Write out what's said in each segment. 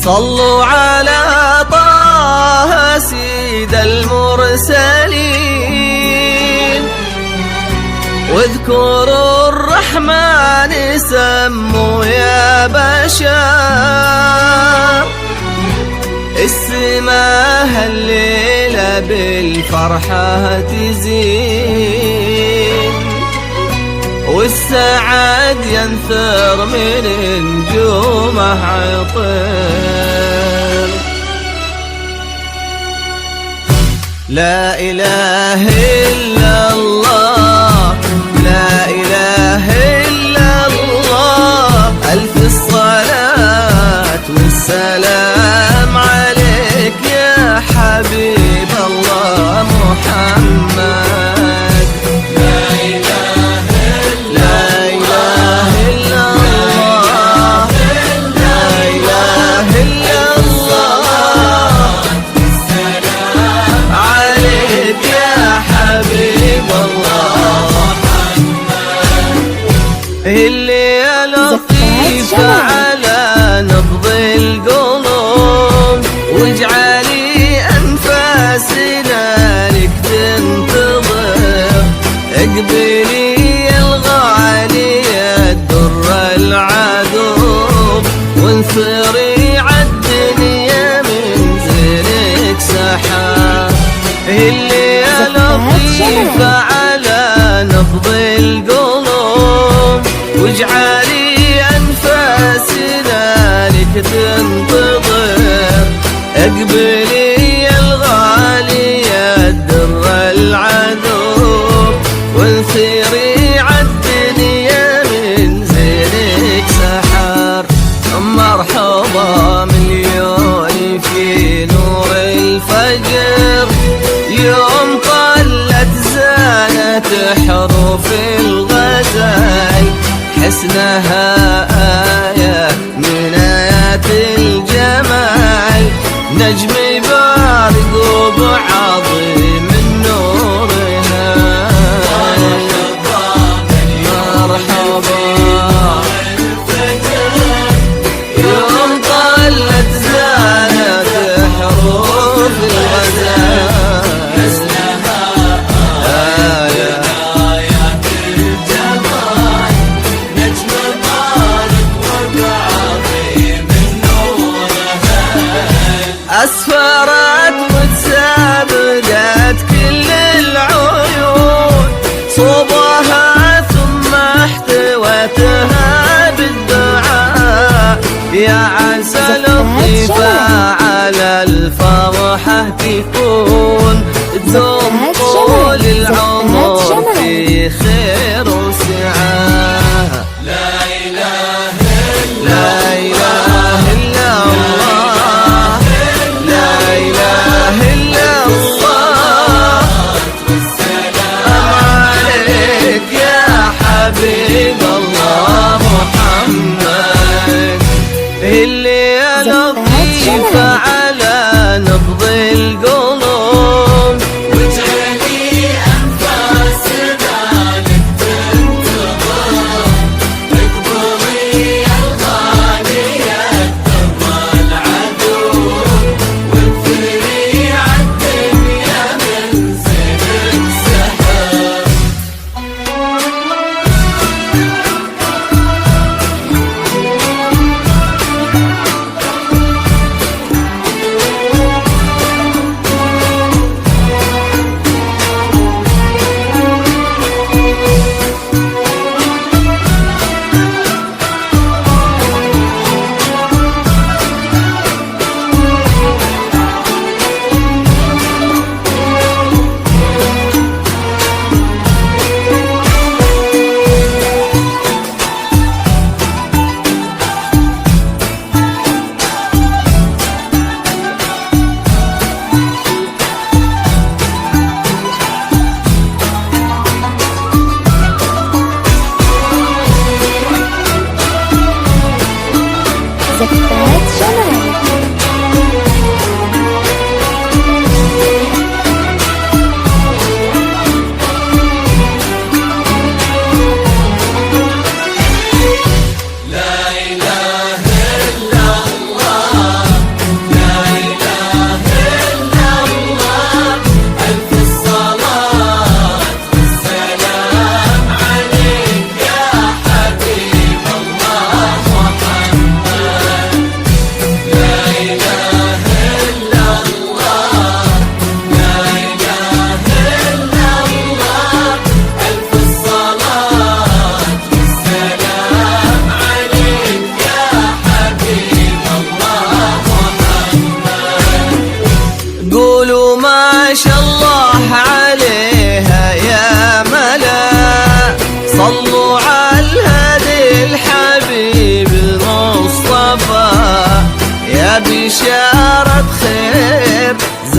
صلوا على طه سيد المرسلين، واذكروا الرحمن سموا يا بشر. السماء الليلة بالفرحة تزين، والسعد ينثر من نجومه عطر. لا إله إلا الله، لا إله إلا الله، ألف الصلاة والسلام عليك يا حبيب الله محمد. لا إله إلا الله، لا إله إلا الله، عليك يا حبيب الله محمد. اللي لطيفة على نبض القلوب، واجعلي أنفاسنا لك تنتظر. اقبلي الغالية الدر العذوب، وانثري عالدنيا من زينك سحاب. اللي لطيفة على نبض القلوب، واجعلي أنفاسنا لك تنتظر. اقبلي الغالية الدر العذوب، وانثري عالدنيا من زينك سحر. مرحبا مليون في نور الفجر، يوم طلت زانت حروف الغزل. حسنها آية من آيات الجمال، نجم بارق وبعظيم نورها. مرحبا يوم طلت زانت حروف الغزال. أسفرت وتسابقت كل العيون، صوبها ثم احتوتها بالدعاء. يا عسى لطيفة على الفرحة تكون، تدوم طول العمر في خير وسعادة. لا إله إلا الله، لا إله إلا الله، السلام عليك يا حبيب الله محمد. اللي لطيفة على نبض القلوب، واجعلي أنفاسنا لك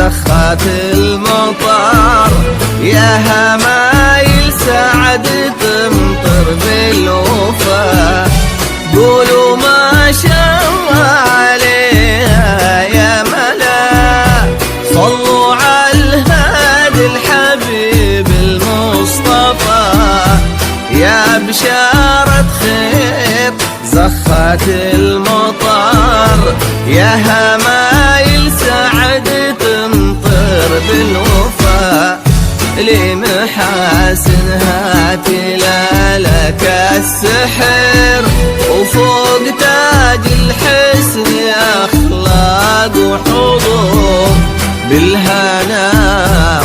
زخات المطر، يا همايل سعد تمطر بالوفا، قولوا ما شاء الله عليها يا ملا، صلوا على الهادي الحبيب المصطفى، يا بشارة خير زخات المطر، يا همايل سعد تمطر بالوفا، لمحاسنها تلالك السحر، وفوق تاج الحسن أخلاق وحضور، بالهنا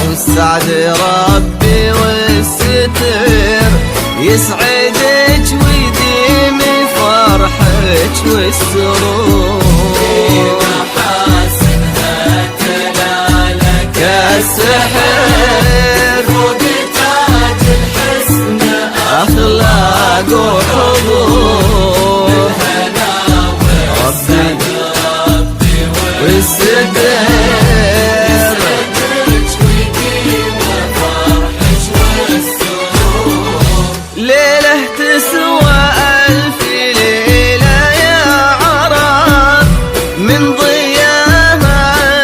والسعد ربي والستر، يسعدك ويديم فرحك والسرور، محاسنها تلالك السحر، فوق تاج الحسن أخلاق وحضور، بالهنا والسعد ربي والستر، يسعدك ويديم فرحك والسرور، ليلة تسوى ألف ليلة يا عرب، من ضياها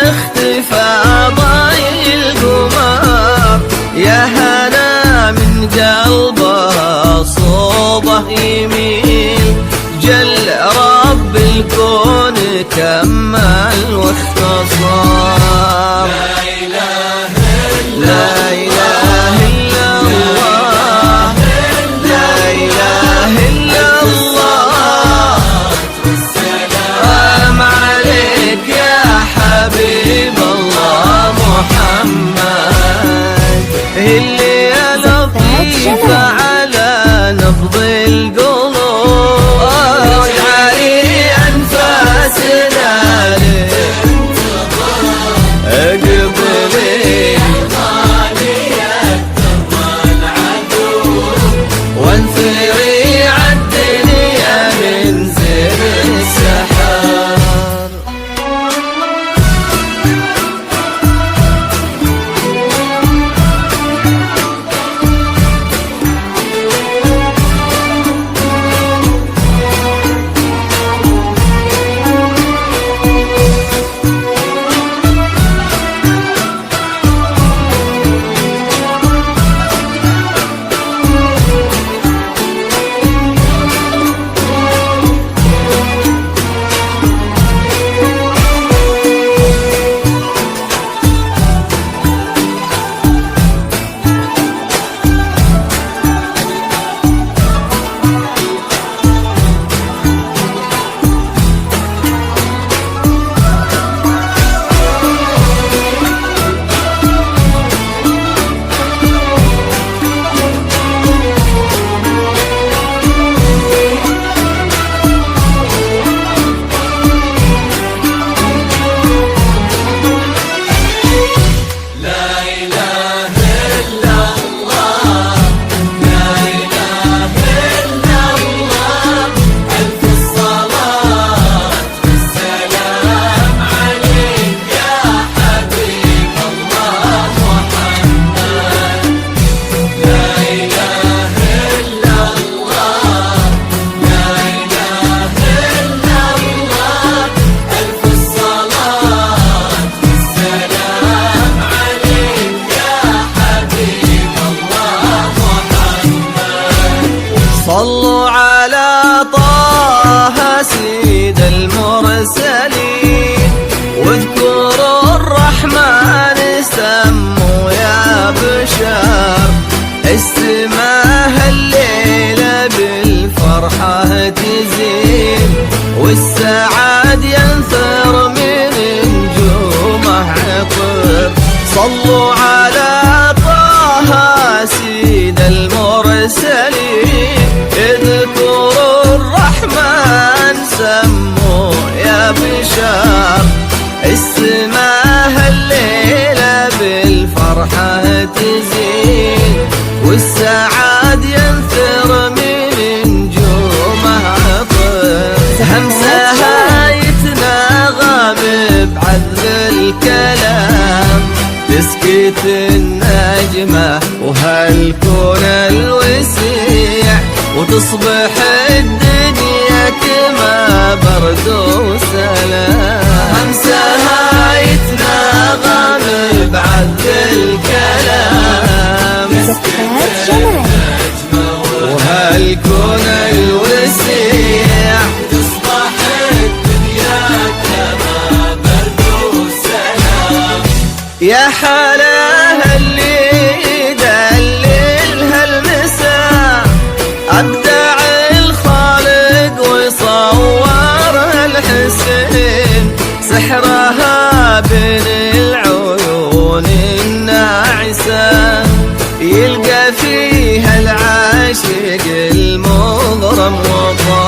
اختفى ضي القمر، يا هنا من قلبها صوبه يميل، جل رب الكون كمل واختصر، لا إله إلا الله، لا إله إلا الله، سلام عليك يا حبيب الله محمد، اللي يا لطيفة على نبض القلوب، واجعلي أنفاسنا اقبلي وانثري عالدنيا من زر السحر. صلوا على طه سيد المرسلين، واذكروا الرحمن سموا يا بشر، السماء الليلة بالفرحة تزين، والسعاد ينثر من نجومه عطر، صلوا على طه سيد المرسلين، اذكروا الرحمن سموا يا بشر، السماء الليلة بالفرحة تزين، والسعاد ينثر من نجومه عطر، همسها يتناغم بعذب الكلام، وهالكون الوسيع، وتصبح الدنيا كما برد وسلام. همسها يتناغم بعذب الكلام، وهالكون الوسيع تصبح الدنيا كما برد وسلام. يا حلاها اللي يدللها المساء، أبدع الخالق وصورها الحسين، سحرها بين العيون الناعسة، يلقى فيها العاشق المغرم وطا